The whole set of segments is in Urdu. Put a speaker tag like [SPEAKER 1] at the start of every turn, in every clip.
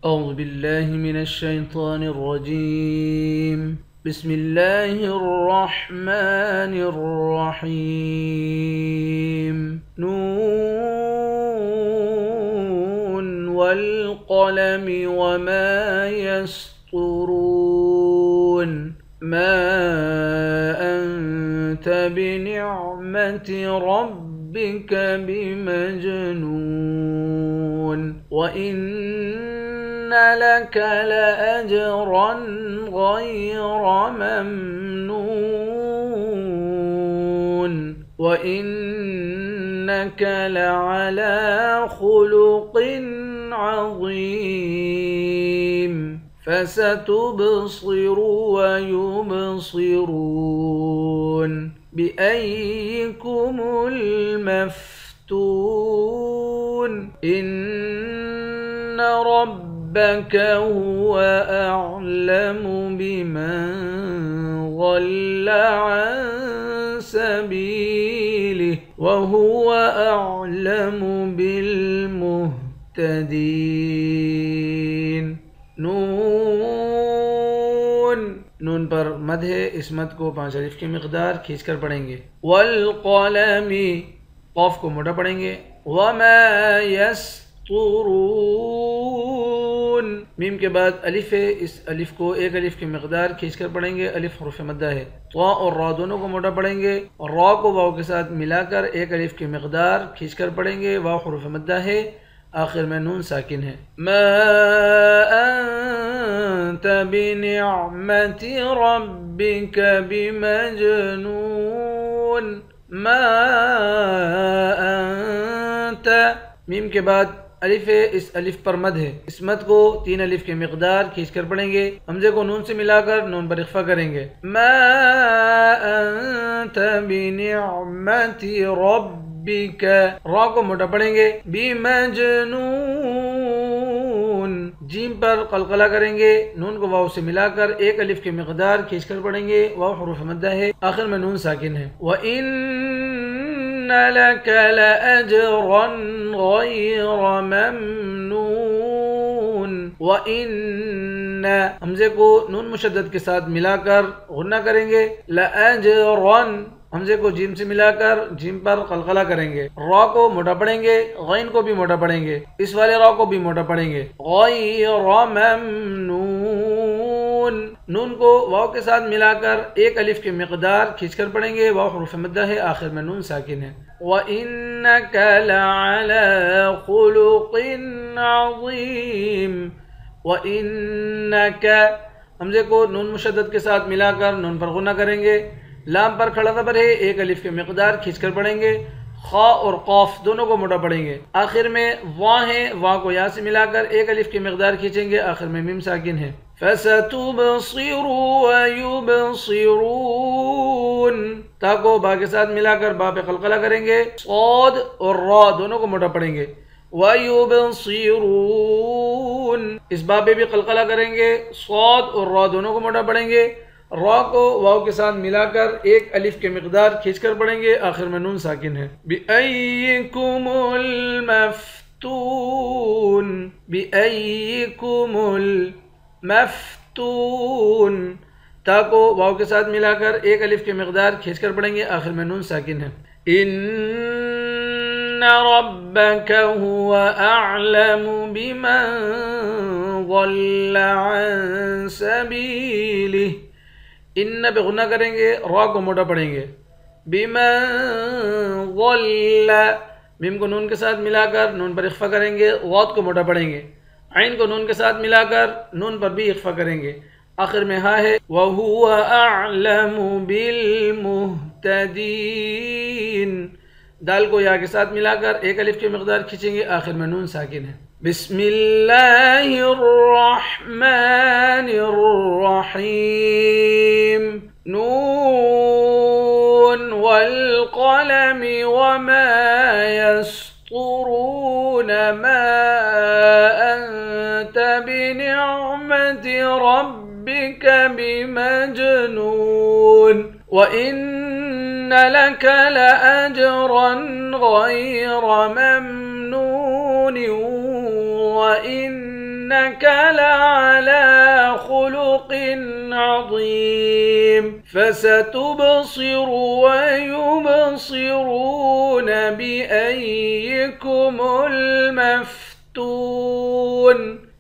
[SPEAKER 1] أعوذ بالله من الشيطان الرجيم. بسم الله الرحمن الرحيم. نون والقلم وما يسطرون. ما أنت بنعمة ربك بمجنون. وإن لك لأجرا غير ممنون. وإنك لعلى خلق عظيم. فستبصر ويبصرون بأيكم المفتون. إن ربك هو أعلم بمن ضل عن سبيله وهو أعلم بالمهتدين. نون پر مد ہے، اس مد کو 5 الف کی مقدار کھینچ کر پڑھیں گے. والقلم، قاف کو موٹا پڑھیں گے. وما يسطرون، میم کے بعد الف ہے، اس الف کو 1 الف کی مقدار کھینچ کر پڑھیں گے. الف حروف مدہ ہے. طا اور را دونوں کو موٹا پڑھیں گے. را کو واو کے ساتھ ملا کر 1 الف کی مقدار کھینچ کر پڑھیں گے. واو حروف مدہ ہے، آخر میں نون ساکن ہے. ما انت بنعمت ربک بمجنون. ما انت، میم کے بعد الف ہے، اس الف پر مد ہے. اس مد کو 3 الف کی مقدار کھینچ کر پڑھیں گے. حمزے کو نون سے ملا کر نون پر اخفا کریں گے. ما انت بنعمت ربک، را کو موٹا پڑھیں گے. بمجنون، جیم پر قلقلہ کریں گے. نون کو واو سے ملا کر 1 الف کی مقدار کھینچ کر پڑھیں گے. واو حروف مدہ ہے، آخر میں نون ساکن ہے. وَإِنَّ لَكَ لَأَجْرًا غَيْرَ مَمْنُونٍ. وَإِنَّ، حمزے کو نون مشدد کے ساتھ ملا کر غنہ کریں گے. لَأَجْرًا، حمزے کو جیم سے ملا کر جیم پر قلقلہ کریں گے. را کو موٹا پڑھیں گے، غین کو بھی موٹا پڑھیں گے، اس والے را کو بھی موٹا پڑھیں گے. غیر ممنون، نون کو واو کے ساتھ ملا کر 1 الف کی مقدار کھینچ کر پڑھیں گے. واو حروف مدہ ہے، آخر میں نون ساکن ہے. وَإِنَّكَ لَعَلَى خُلُقٍ عَظِيمٍ. وَإِنَّكَ، حمزے کو نون مشدد کے ساتھ ملا کر نون پر غنہ کریں گے. لام پر کھڑا زبر ہے، 1 الف کی مقدار کھینچ کر پڑھیں گے. خا اور قاف دونوں کو موٹا پڑھیں گے. آخر میں وا ہے، وا کو یا سے ملا کر 1 الف کی مقدار کھینچیں گے. آخر میں میم ساکن ہے. فَسَتُبْصِرُ وَيُبْصِرُونَ، تا کو با کے ساتھ ملا کر با پہ قلقلہ کریں گے. صاد اور را دونوں کو موٹا پڑھیں گے. وَيُبْصِرُونَ، اس با پہ بھی قلقلہ کریں گے. صاد اور را دونوں کو موٹا پڑھیں گے. را کو واو کے ساتھ ملا کر 1 الف کے مقدار کھینچ کر پڑھیں گے. آخر میں نون ساکن ہے. بِأَيِّكُمُ الْمَفْتُونَ. بِأَيِّكُمُ الْمَفْتُونَ، تا کو واو کے ساتھ ملا کر 1 الف کی مقدار کھینچ کر پڑھیں گے. آخر میں نون ساکن ہے. إِنَّ رَبَّكَ هُوَ أَعْلَمُ بِمَنْ ضَلَّ عَنْ سَبِيلِهِ. ان پہ غنہ کریں گے، را کو موٹا پڑھیں گے. بِمَنْ ضَلَّ، میم کو نون کے ساتھ ملا کر نون پر اخفا کریں گے. غاد کو موٹا پڑھیں گے. عین کو نون کے ساتھ ملا کر نون پر بھی اخفا کریں گے. آخر میں ہا ہے. وَهُوَ أَعْلَمُ بِالْمُهْتَدِينَ، دال کو یا کے ساتھ ملا کر 1 الف کی مقدار کھینچیں گے. آخر میں نون ساکن ہے. بسم اللہ الرحمن الرحیم. نون والقلم وما يسطرون. ما أنت بنعمة ربك بمجنون. وإن لك لأجرا غير ممنون. وإنك وإنك لعلى خلق عظيم فستبصر ويبصرون بأيكم المفتون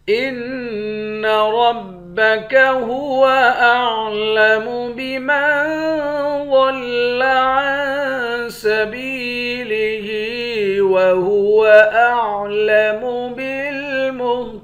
[SPEAKER 1] إن ربك هو أعلم بمن ضل عن سبيله وهو أعلم بالمهتدين